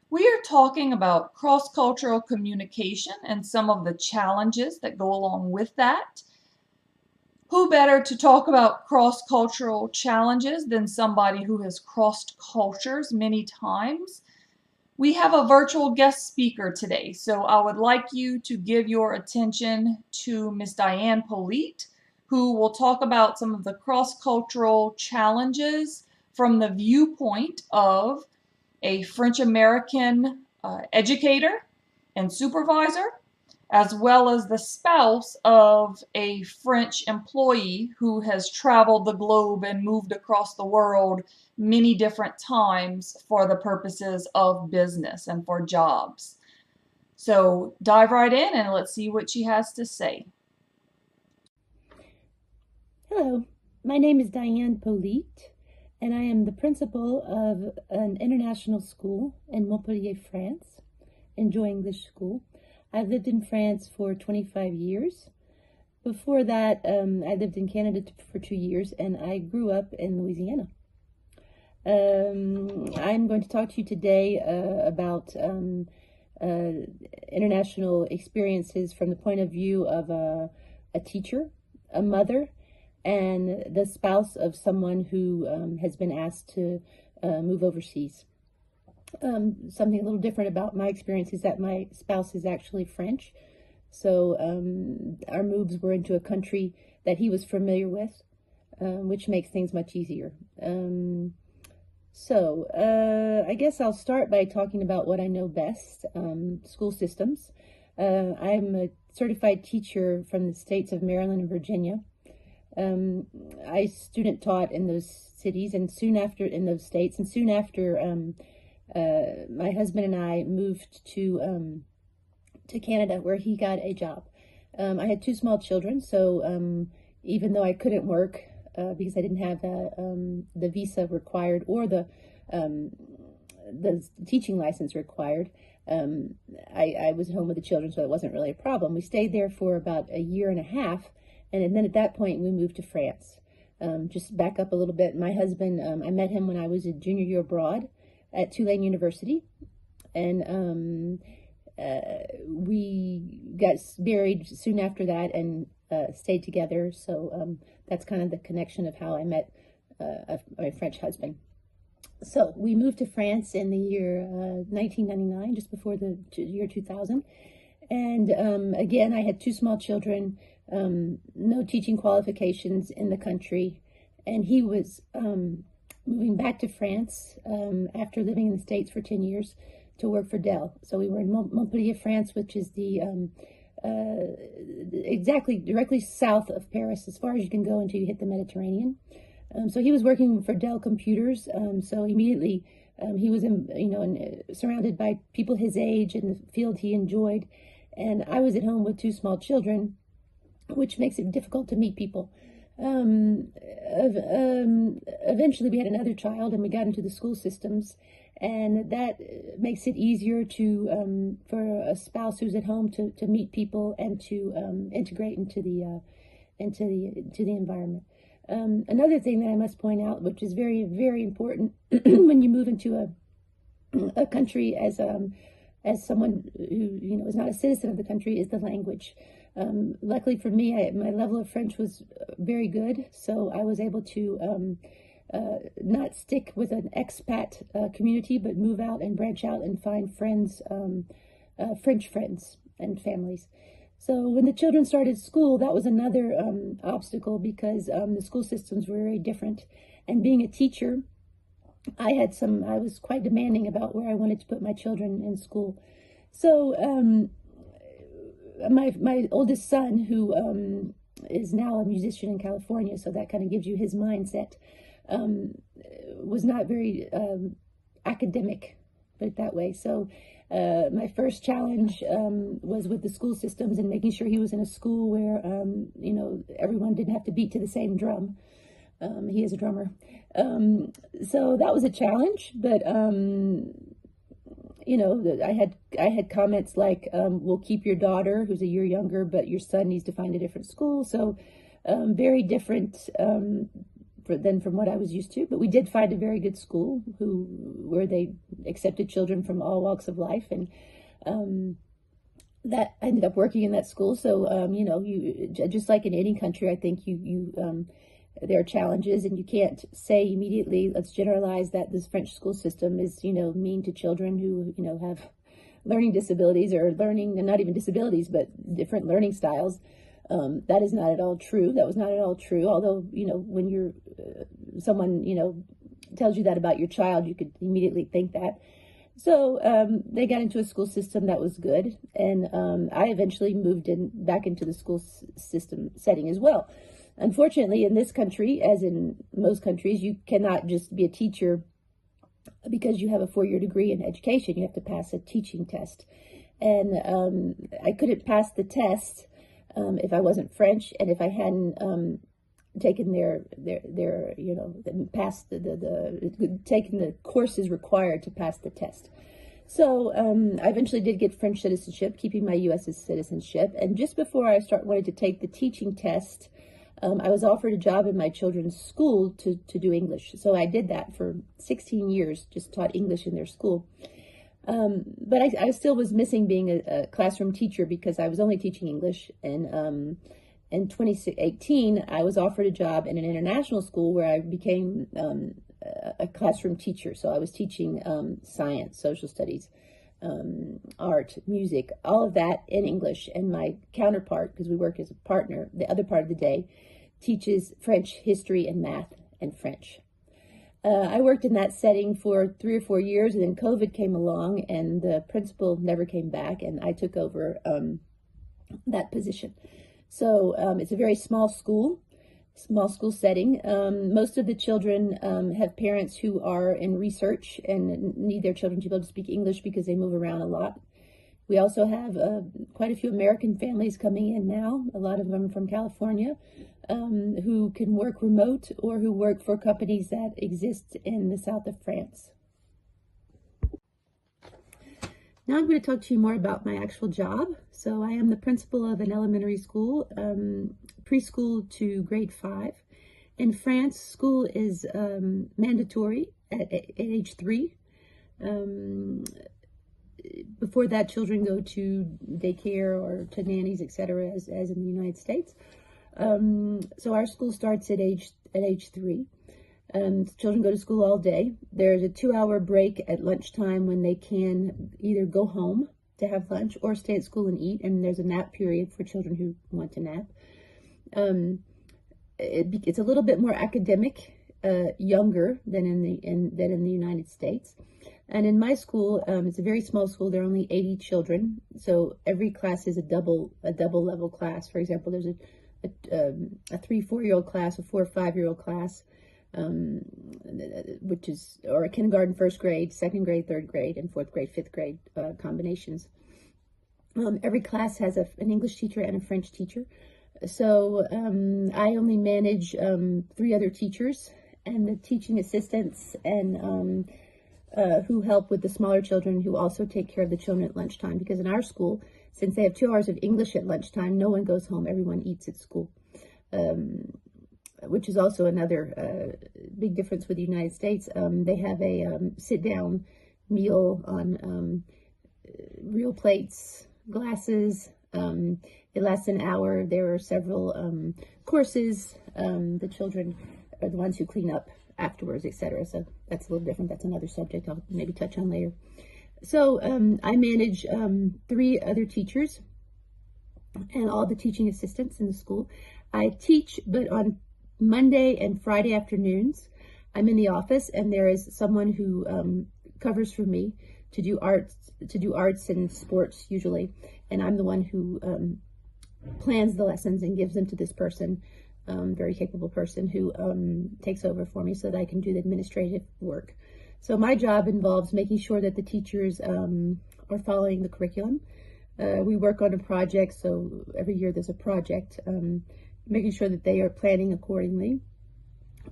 We are talking about cross-cultural communication and some of the challenges that go along with that. Who better to talk about cross-cultural challenges than somebody who has crossed cultures many times? We have a virtual guest speaker today, so I would like you to give your attention to Miss Diane Polit, who will talk about some of the cross-cultural challenges from the viewpoint of a French-American educator and supervisor, as well as the spouse of a French employee who has traveled the globe and moved across the world many different times for the purposes of business and for jobs. So dive right in and let's see what she has to say. Hello, my name is Diane Polit, and I am the principal of an international school in Montpellier, France, enjoying English school. I've lived in France for 25 years. Before that, I lived in Canada for 2 years, and I grew up in Louisiana. I'm going to talk to you today about international experiences from the point of view of a teacher, a mother, and the spouse of someone who has been asked to move overseas. Something a little different about my experience is that my spouse is actually French. So our moves were into a country that he was familiar with, which makes things much easier. I guess I'll start by talking about what I know best, school systems. I'm a certified teacher from the states of Maryland and Virginia. I student taught in those cities and soon after in those states, and soon after my husband and I moved to Canada, where he got a job. I had two small children, so even though I couldn't work because I didn't have the visa required or the teaching license required, I was home with the children, so it wasn't really a problem. We stayed there for about a year and a half. And then at that point, we moved to France. Just back up a little bit. My husband, I met him when I was a junior year abroad at Tulane University. And we got married soon after that and stayed together. So that's kind of the connection of how I met my French husband. So we moved to France in the year 1999, just before the year 2000. And again, I had two small children. No teaching qualifications in the country, and he was moving back to France after living in the States for 10 years to work for Dell. So we were in Montpellier, France, which is the exactly directly south of Paris, as far as you can go until you hit the Mediterranean. So he was working for Dell Computers. So immediately he was surrounded by people his age in the field he enjoyed, and I was at home with two small children, which makes it difficult to meet people. Eventually we had another child and we got into the school systems, and that makes it easier to for a spouse who's at home to meet people and to integrate into the environment. Another thing that I must point out, which is very, very important when you move into a country as someone who is not a citizen of the country, is the language. Luckily for me, my level of French was very good, so I was able to not stick with an expat community, but move out and branch out and find friends, French friends and families. So when the children started school, that was another obstacle, because the school systems were very different. And being a teacher, I was quite demanding about where I wanted to put my children in school. So my oldest son, who is now a musician in California, so that kind of gives you his mindset, was not very academic, put it that way. So my first challenge was with the school systems and making sure he was in a school where everyone didn't have to beat to the same drum. He is a drummer. So that was a challenge, but I had comments like, we'll keep your daughter, who's a year younger, but your son needs to find a different school. So very different than from what I was used to. But we did find a very good school where they accepted children from all walks of life, and that I ended up working in that school. So you just like in any country, I think there are challenges, and you can't say immediately, let's generalize that this French school system is mean to children who have learning disabilities, or learning, and not even disabilities, but different learning styles. That is not at all true. That was not at all true. Although, when you're someone, tells you that about your child, you could immediately think that. So they got into a school system that was good, and I eventually moved back into the school system setting as well. Unfortunately, in this country, as in most countries, you cannot just be a teacher because you have a 4-year degree in education. You have to pass a teaching test, and I couldn't pass the test if I wasn't French, and if I hadn't taken passed taken the courses required to pass the test. So I eventually did get French citizenship, keeping my U.S. citizenship. And just before I wanted to take the teaching test, I was offered a job in my children's school to do English. So I did that for 16 years, just taught English in their school. But I still was missing being a classroom teacher, because I was only teaching English. And in 2018, I was offered a job in an international school where I became a classroom teacher. So I was teaching science, social studies, art, music, all of that in English. And my counterpart, because we work as a partner, the other part of the day, teaches French history and math and French. I worked in that setting for 3 or 4 years, and then COVID came along, and the principal never came back, and I took over that position. So it's a very small school setting. Most of the children have parents who are in research and need their children to be able to speak English because they move around a lot. We also have quite a few American families coming in now, a lot of them from California, who can work remote or who work for companies that exist in the south of France. Now I'm going to talk to you more about my actual job. So I am the principal of an elementary school, preschool to grade 5. In France, school is mandatory at age 3. Before that, children go to daycare or to nannies, etc., as in the United States. So our school starts at age 3. Children go to school all day. There's a 2-hour break at lunchtime when they can either go home to have lunch or stay at school and eat. And there's a nap period for children who want to nap. It's a little bit more academic, younger than in the United States. And in my school, it's a very small school. There are only 80 children, so every class is a double level class. For example, there's a 3-4-year-old class, a 4 or 5-year-old class, or a kindergarten, first grade, second grade, third grade, and fourth grade, fifth grade combinations. Every class has an English teacher and a French teacher. So I only manage 3 other teachers and the teaching assistants and who help with the smaller children, who also take care of the children at lunchtime. Because in our school, since they have 2 hours of English at lunchtime, no one goes home. Everyone eats at school, which is also another big difference with the United States. They have a sit-down meal on real plates, glasses. It lasts an hour. There are several courses. The children are the ones who clean up afterwards, etc. So that's a little different. That's another subject I'll maybe touch on later. So I manage 3 other teachers and all the teaching assistants in the school. I teach, but on Monday and Friday afternoons, I'm in the office, and there is someone who covers for me to do arts and sports usually, and I'm the one who plans the lessons and gives them to this person. Very capable person who takes over for me so that I can do the administrative work. So my job involves making sure that the teachers are following the curriculum. We work on a project, so every year there's a project, making sure that they are planning accordingly.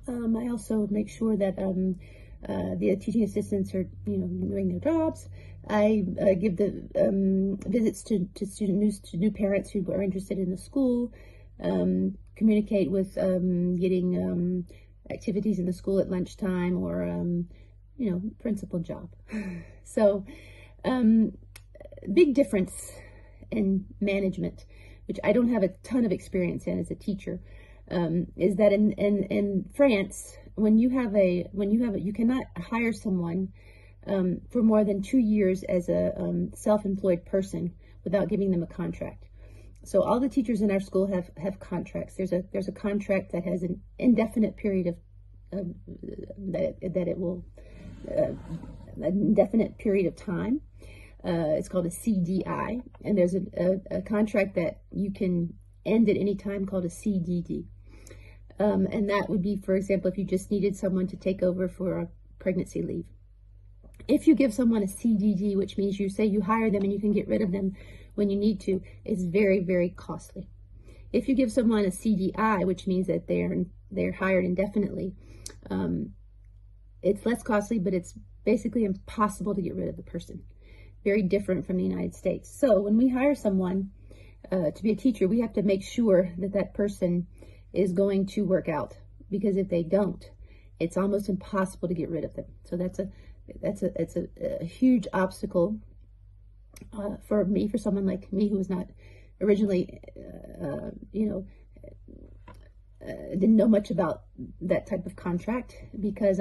I also make sure that the teaching assistants are, doing their jobs. I give the visits to new parents who are interested in the school. Communicate with getting activities in the school at lunchtime, or principal job. So, big difference in management, which I don't have a ton of experience in as a teacher, is that in France, you cannot hire someone for more than 2 years as a self-employed person without giving them a contract. So all the teachers in our school have contracts. There's a contract that has an indefinite period of that it will an indefinite period of time. It's called a CDI, and there's a contract that you can end at any time called a CDD. And that would be, for example, if you just needed someone to take over for a pregnancy leave. If you give someone a CDD, which means you say you hire them and you can get rid of them when you need to, it's very, very costly. If you give someone a CDI, which means that they're hired indefinitely, it's less costly, but it's basically impossible to get rid of the person. Very different from the United States. So when we hire someone to be a teacher, we have to make sure that that person is going to work out, because if they don't, it's almost impossible to get rid of them. So that's a huge obstacle for someone like me who was not originally, didn't know much about that type of contract, because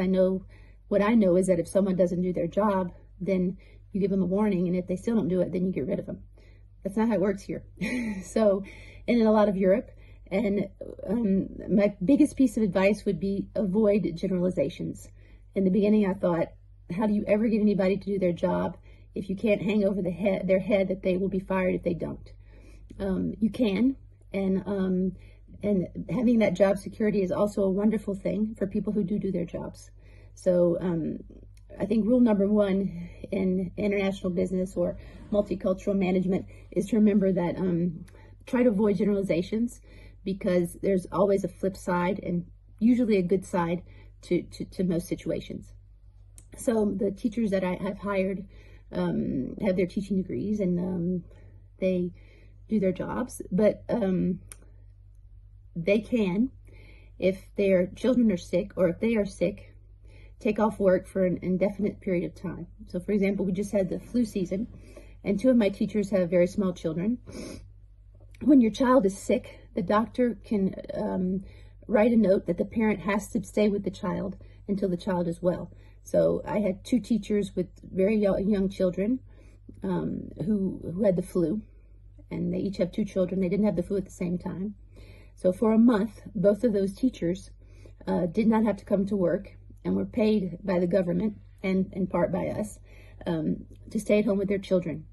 what I know is that if someone doesn't do their job, then you give them a warning, and if they still don't do it, then you get rid of them. That's not how it works here. So, and in a lot of Europe, and my biggest piece of advice would be avoid generalizations. In the beginning, I thought, how do you ever get anybody to do their job if you can't hang over their head that they will be fired if they don't? You can, and having that job security is also a wonderful thing for people who do their jobs. So I think rule number one in international business or multicultural management is to remember that try to avoid generalizations, because there's always a flip side, and usually a good side to most situations. So the teachers that I have hired have their teaching degrees, and they do their jobs, but they can, if their children are sick or if they are sick, take off work for an indefinite period of time. So for example, we just had the flu season, and 2 of my teachers have very small children. When your child is sick, the doctor can write a note that the parent has to stay with the child until the child is well. So I had 2 teachers with very young children who had the flu, and they each have 2 children. They didn't have the flu at the same time. So for a month, both of those teachers did not have to come to work, and were paid by the government and in part by us to stay at home with their children.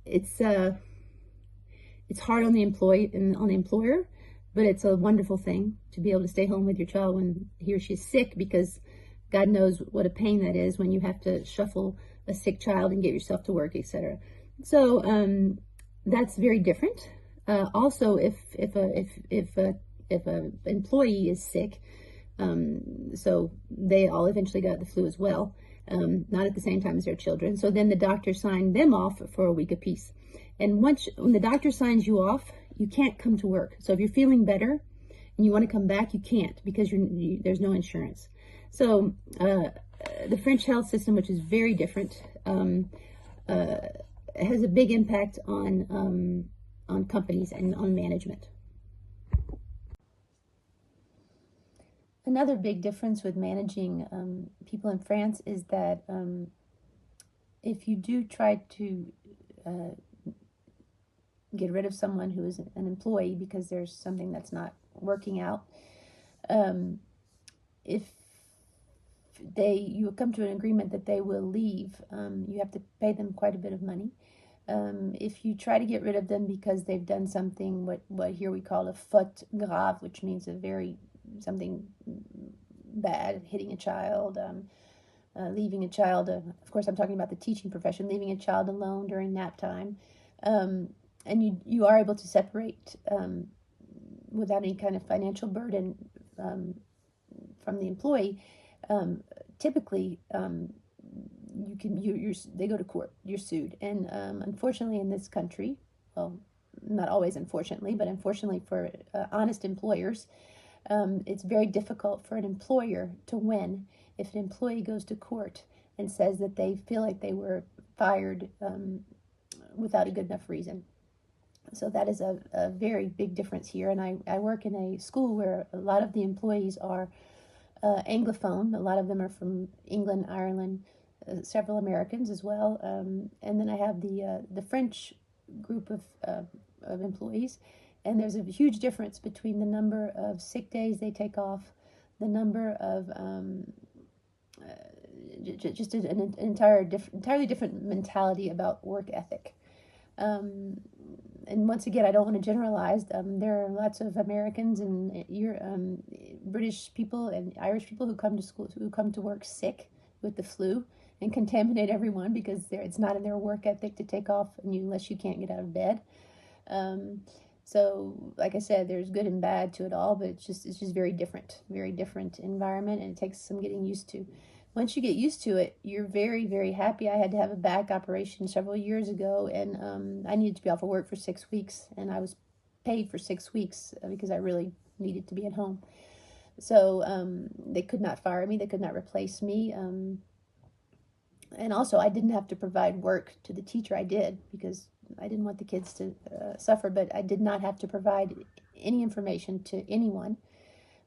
It's hard on the employer, but it's a wonderful thing to be able to stay home with your child when he or she is sick, because God knows what a pain that is when you have to shuffle a sick child and get yourself to work, etc. So that's very different. Also, if a employee is sick, so they all eventually got the flu as well, not at the same time as their children. So then the doctor signed them off for a week apiece. And when the doctor signs you off, you can't come to work. So if you're feeling better and you want to come back, you can't, because there's no insurance. So the French health system, which is very different, has a big impact on companies and on management. Another big difference with managing people in France is that if you do try to get rid of someone who is an employee because there's something that's not working out, if you come to an agreement that they will leave, you have to pay them quite a bit of money. If you try to get rid of them because they've done something, what here we call a faute grave, which means something bad, hitting a child, leaving a child, of course I'm talking about the teaching profession, leaving a child alone during nap time, and you are able to separate without any kind of financial burden from the employee. Typically, they go to court, you're sued, and unfortunately in this country, well, not always unfortunately, but unfortunately for honest employers, It's very difficult for an employer to win if an employee goes to court and says that they feel like they were fired without a good enough reason. So that is a very big difference here. And I work in a school where a lot of the employees are Anglophone. A lot of them are from England, Ireland, several Americans as well. And then I have the French group of employees. And there's a huge difference between the number of sick days they take off, the number of just an entirely different mentality about work ethic. And once again, I don't want to generalize. There are lots of Americans and British people and Irish people who come to school, who come to work sick with the flu and contaminate everyone because it's not in their work ethic to take off unless you can't get out of bed. So, like I said, there's good and bad to it all, but it's just very different environment, and it takes some getting used to. Once you get used to it, you're very, very happy. I had to have a back operation several years ago, and I needed to be off of work for 6 weeks, and I was paid for 6 weeks because I really needed to be at home. So they could not fire me. They could not replace me. And also, I didn't have to provide work to the teacher. I did because I didn't want the kids to suffer, but I did not have to provide any information to anyone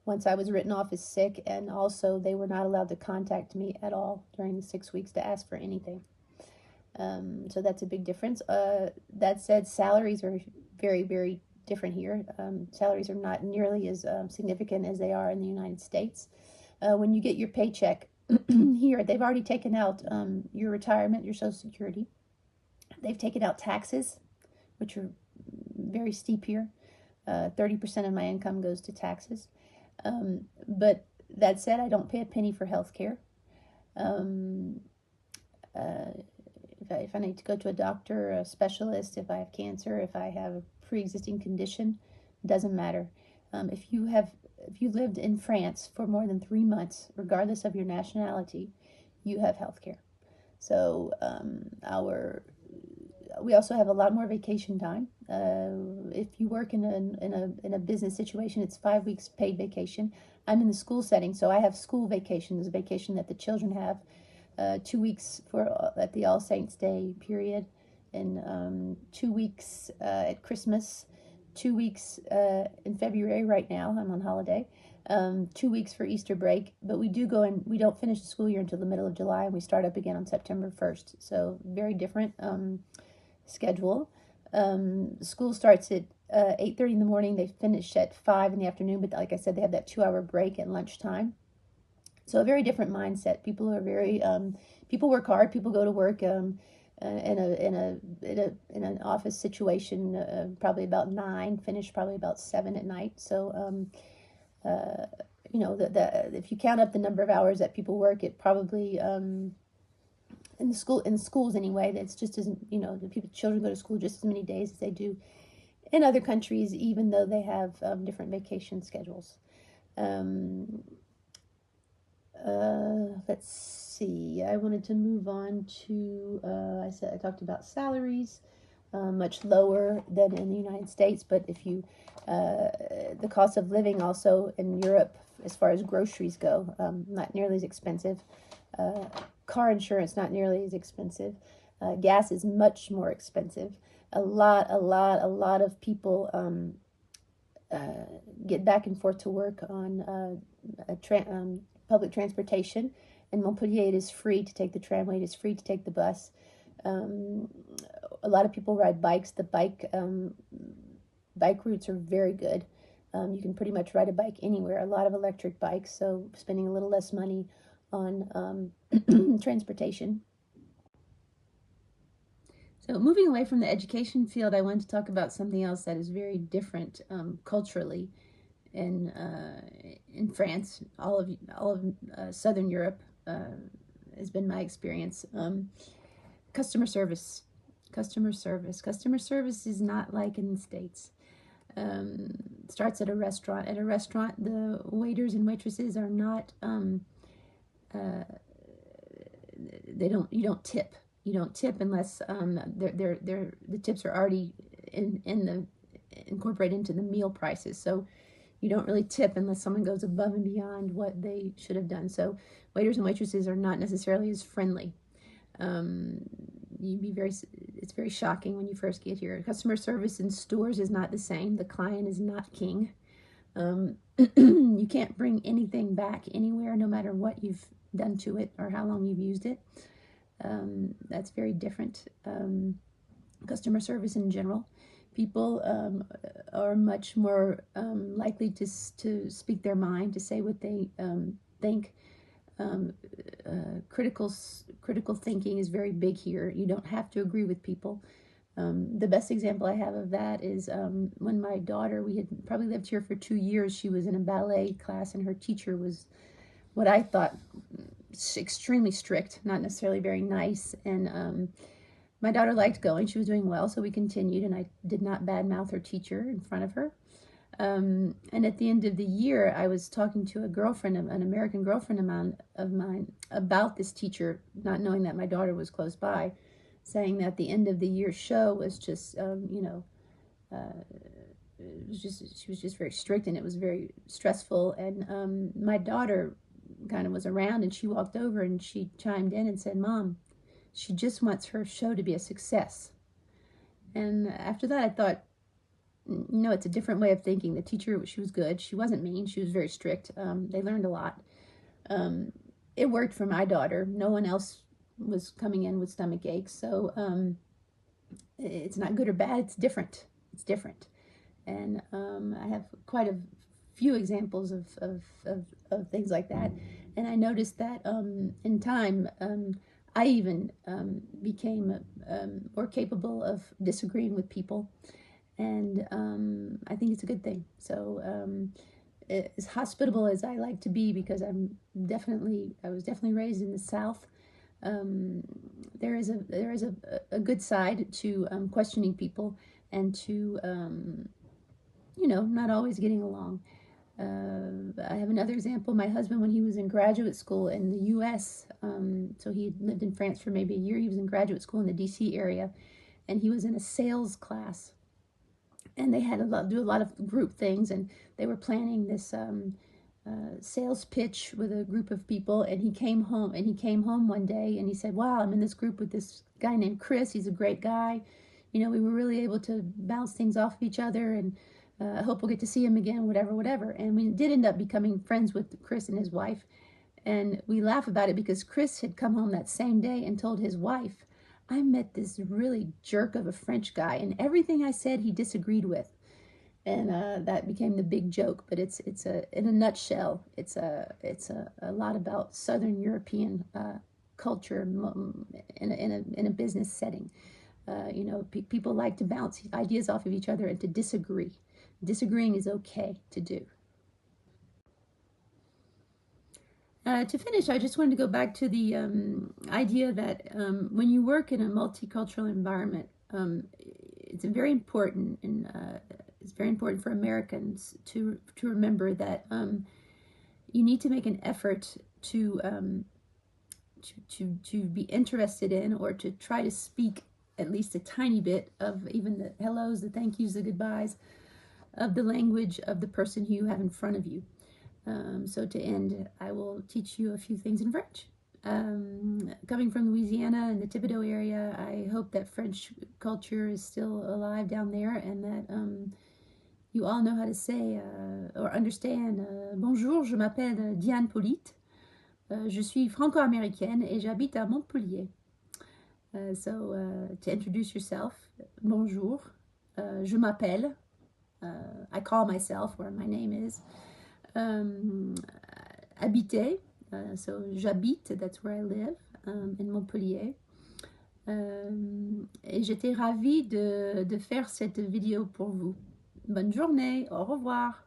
once I was written off as sick, and also they were not allowed to contact me at all during the 6 weeks to ask for anything. So that's a big difference. That said, salaries are very, very different here. Salaries are not nearly as significant as they are in the United States. When you get your paycheck here, they've already taken out your retirement, your Social Security. They've taken out taxes, which are very steep here. 30% of my income goes to taxes. But that said, I don't pay a penny for health care. If I need to go to a doctor, a specialist, if I have cancer, if I have a pre-existing condition, doesn't matter. If you lived in France for more than 3 months, regardless of your nationality, you have health care. So we also have a lot more vacation time. If you work in a business situation, it's 5 weeks paid vacation. I'm in the school setting, so I have school vacation. There's a vacation that the children have, 2 weeks at the All Saints Day period, and 2 weeks at Christmas, 2 weeks in February. Right now, I'm on holiday. 2 weeks for Easter break, but we don't finish the school year until the middle of July, and we start up again on September 1st. So very different schedule. School starts at 8:30 in the morning. They finish at 5 in the afternoon, but like I said, they have that 2-hour break at lunchtime. So a very different mindset. People are very people work hard. People go to work in an office situation probably about 9, finish probably about 7 at night. So if you count up the number of hours that people work, it probably in schools anyway, that's just as children go to school just as many days as they do in other countries, even though they have different vacation schedules. Let's see. I wanted to move on to I talked about salaries, much lower than in the United States, but if you the cost of living also in Europe, as far as groceries go, not nearly as expensive. Car insurance not nearly as expensive. Gas is much more expensive. A lot of people get back and forth to work on public transportation. In Montpellier, it is free to take the tramway. It is free to take the bus. A lot of people ride bikes. The bike routes are very good. You can pretty much ride a bike anywhere. A lot of electric bikes, so spending a little less money on transportation. So moving away from the education field, I wanted to talk about something else that is very different culturally in France. All of Southern Europe has been my experience. Customer service. Customer service is not like in the States. Starts at a restaurant. At a restaurant, the waiters and waitresses are not. You don't tip. You don't tip unless the tips are already incorporated into the meal prices. So You don't really tip unless someone goes above and beyond what they should have done. So waiters and waitresses are not necessarily as friendly. You'd be it's very shocking when you first get here. Customer service in stores is not the same. The client is not king. You can't bring anything back anywhere, no matter what you've done to it or how long you've used it. That's very different. Customer service in general. People are much more likely to speak their mind, to say what they think. Critical thinking is very big here. You don't have to agree with people. The best example I have of that is when my daughter, we had probably lived here for 2 years, she was in a ballet class, and her teacher was what I thought extremely strict, not necessarily very nice. And my daughter liked going. She was doing well, so we continued, and I did not badmouth her teacher in front of her. And at the end of the year, I was talking to a girlfriend, an American girlfriend of mine, about this teacher, not knowing that my daughter was close by, saying that the end of the year show was just, she was just very strict, and it was very stressful. And my daughter kind of was around, and she walked over and she chimed in and said, "Mom, she just wants her show to be a success." And after that, I thought, no, it's a different way of thinking. The teacher, she was good. She wasn't mean. She was very strict. They learned a lot. It worked for my daughter. No one else was coming in with stomach aches. So it's not good or bad. It's different. It's different. And I have quite a few examples of things like that. And I noticed that in time, I even became more capable of disagreeing with people. And I think it's a good thing. So as hospitable as I like to be, because I was definitely raised in the South, there is a good side to questioning people, and to not always getting along. I have another example. My husband, when he was in graduate school in the U.S., so he had lived in France for maybe a year. He was in graduate school in the D.C. area, and he was in a sales class. And they had to do a lot of group things, and they were planning this sales pitch with a group of people. And he came home one day, and he said, "Wow, I'm in this group with this guy named Chris. He's a great guy. We were really able to bounce things off of each other, and I hope we'll get to see him again, whatever." And we did end up becoming friends with Chris and his wife. And we laugh about it because Chris had come home that same day and told his wife, "I met this really jerk of a French guy, and everything I said he disagreed with." And that became the big joke. But it's in a nutshell, it's a lot about Southern European culture in a business setting. People like to bounce ideas off of each other and to disagree. Disagreeing is okay to do. To finish, I just wanted to go back to the idea that when you work in a multicultural environment, it's very important, and it's very important for Americans to remember that you need to make an effort to be interested in, or to try to speak at least a tiny bit of even the hellos, the thank yous, the goodbyes, of the language of the person who you have in front of you. So to end, I will teach you a few things in French. Coming from Louisiana and the Thibodaux area, I hope that French culture is still alive down there, and that you all know how to say or understand "Bonjour, je m'appelle Diane Polit. Je suis franco-américaine et j'habite à Montpellier." So to introduce yourself, bonjour, je m'appelle, I call myself, or my name is. Habiter, so j'habite, that's where I live, in Montpellier. Et j'étais ravie de faire cette vidéo pour vous. Bonne journée, au revoir.